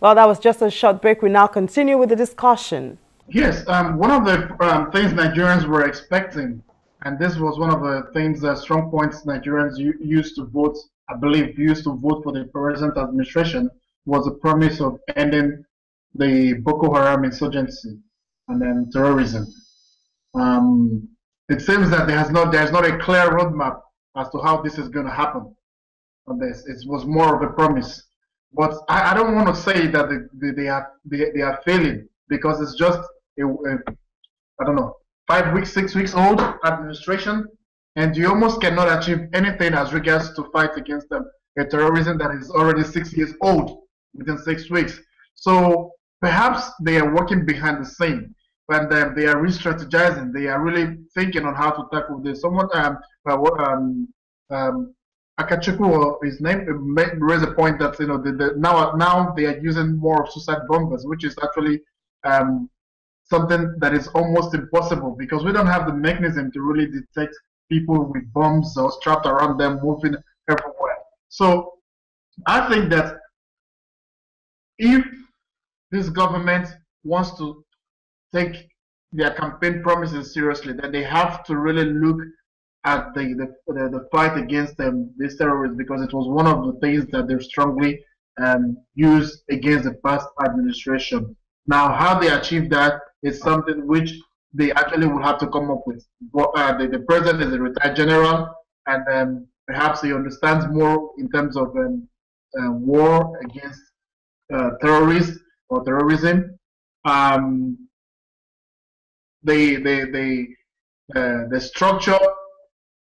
Well, that was just a short break. We now continue with the discussion. Yes, one of the things Nigerians were expecting, and this was one of the things, strong points Nigerians used to vote, I believe, used to vote for the present administration, was the promise of ending the Boko Haram insurgency and then terrorism. It seems that there's not a clear roadmap as to how this is going to happen. On this, it was more of a promise, but I don't want to say that they are failing, because it's just I don't know, 5 weeks, 6 weeks old administration, and you almost cannot achieve anything as regards to fight against them. A terrorism that is already 6 years old within 6 weeks. So perhaps they are working behind the scene, and they are re-strategizing. They are really thinking on how to tackle this. Someone, Akachukwu, his name, raised a point that now they are using more of suicide bombers, which is actually something that is almost impossible, because we don't have the mechanism to really detect people with bombs or strapped around them moving everywhere. So I think that if this government wants to take their campaign promises seriously, then they have to really look at the fight against these terrorists, because it was one of the things that they strongly used against the past administration. Now, how they achieve that is something which they actually will have to come up with. The president is a retired general, and perhaps he understands more in terms of war against terrorists or terrorism. The structure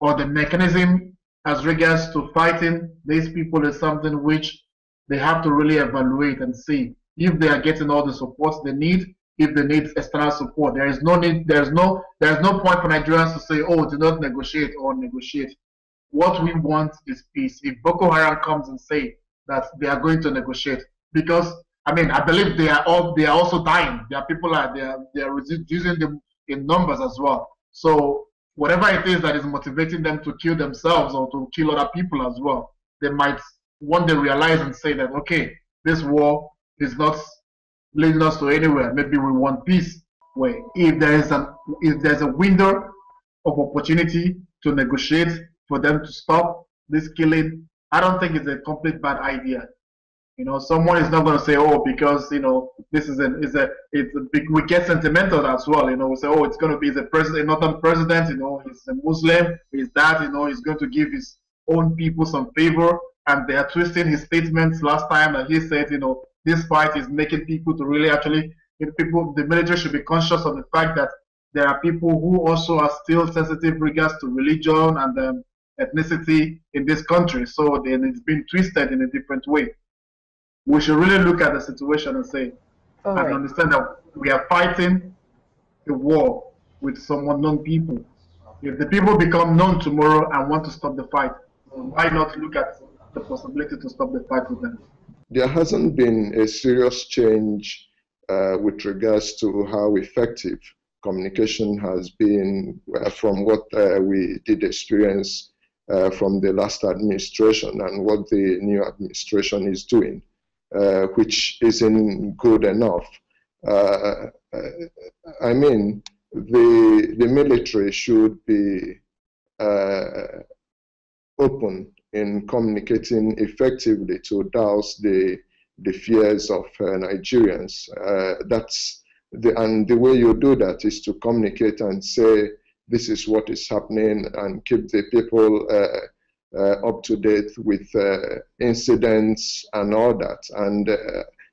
or the mechanism as regards to fighting these people is something which they have to really evaluate and see if they are getting all the support they need. If they need external support, there is no need. There's no point for Nigerians to say, "Oh, do not negotiate or negotiate." What we want is peace. If Boko Haram comes and say that they are going to negotiate, because I mean, I believe they are also dying. There are people they are reducing them in numbers as well. So whatever it is that is motivating them to kill themselves or to kill other people as well, they might one day realize and say that, okay, this war is not leading us to anywhere. Maybe we want peace. Where if there's a window of opportunity to negotiate for them to stop this killing, I don't think it's a complete bad idea. Someone is not going to say, "Oh, because this is we get sentimental as well." We say, "Oh, it's going to be the president, northern president. He's a Muslim. He's that. He's going to give his own people some favor." And they are twisting his statements last time, and he said, this fight is making people to really actually, the military should be conscious of the fact that there are people who also are still sensitive regards to religion and ethnicity in this country. So then it's been twisted in a different way. We should really look at the situation and say, and understand that we are fighting a war with some unknown people. If the people become known tomorrow and want to stop the fight, why not look at the possibility to stop the fight with them? There hasn't been a serious change with regards to how effective communication has been from what we did experience from the last administration and what the new administration is doing, which isn't good enough. I mean, the military should be open in communicating effectively to douse the fears of Nigerians. And the way you do that is to communicate and say, this is what is happening, and keep the people up to date with incidents and all that. And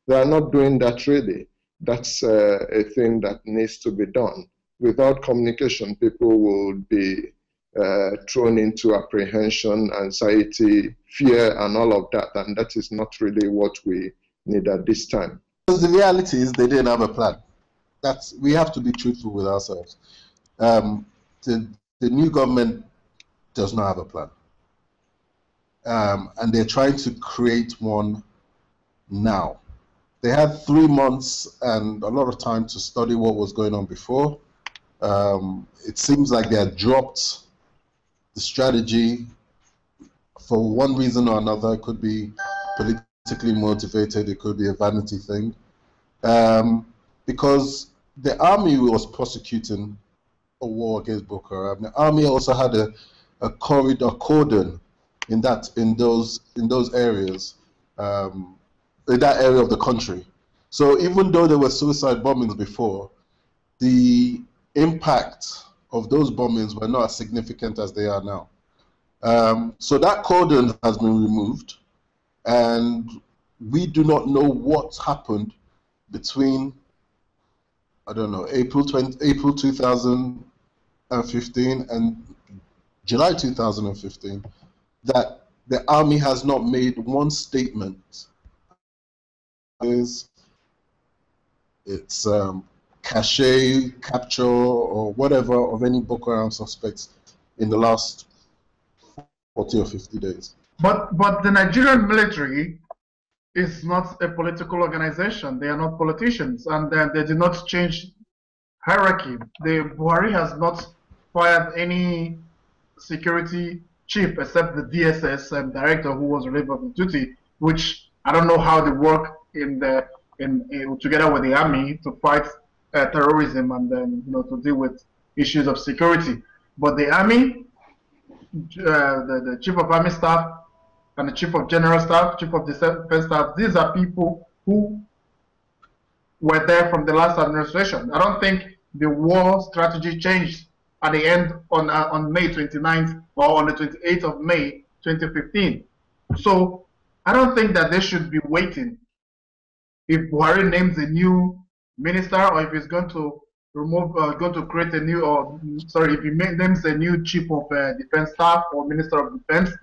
they are not doing that really. That's a thing that needs to be done. Without communication, people will be thrown into apprehension, anxiety, fear, and all of that. And that is not really what we need at this time. The reality is they didn't have a plan. We have to be truthful with ourselves. The new government does not have a plan. And they're trying to create one now. They had 3 months and a lot of time to study what was going on before. It seems like they had dropped the strategy for one reason or another. It could be political politically motivated, it could be a vanity thing, because the army was prosecuting a war against Boko Haram. The army also had a cordon in those areas, in that area of the country. So even though there were suicide bombings before, the impact of those bombings were not as significant as they are now. So that cordon has been removed, and we do not know what happened between, I don't know, April 2015 and July 2015, that the army has not made one statement. It's cache, capture, or whatever of any Boko Haram suspects in the last 40 or 50 days. But the Nigerian military is not a political organization. They are not politicians, and they did not change hierarchy. The Buhari has not fired any security chief except the DSS director who was relieved of duty, which I don't know how they work together with the army to fight terrorism and then to deal with issues of security. But the army, the chief of army staff and the chief of general staff, chief of defense staff, these are people who were there from the last administration. I don't think the war strategy changed at the end on May 29th or on the 28th of May 2015. So I don't think that they should be waiting. If Buhari names a new minister, or if he's going to create a new, if he names a new chief of defense staff or minister of defense,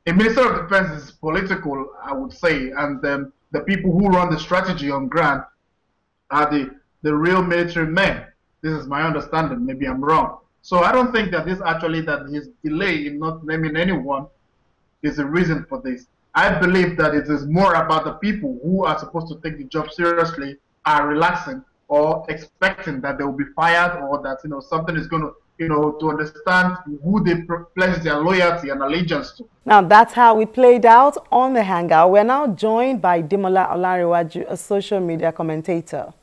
a minister of defense is political, I would say, and the people who run the strategy on ground are the real military men. This is my understanding. Maybe I'm wrong. So I don't think that his delay in not naming anyone is the reason for this. I believe that it is more about the people who are supposed to take the job seriously are relaxing or expecting that they will be fired, or that something is going to understand who they pledge their loyalty and allegiance to. Now that's how it played out on the Hangout. We're now joined by Demola Olariwaju, a social media commentator.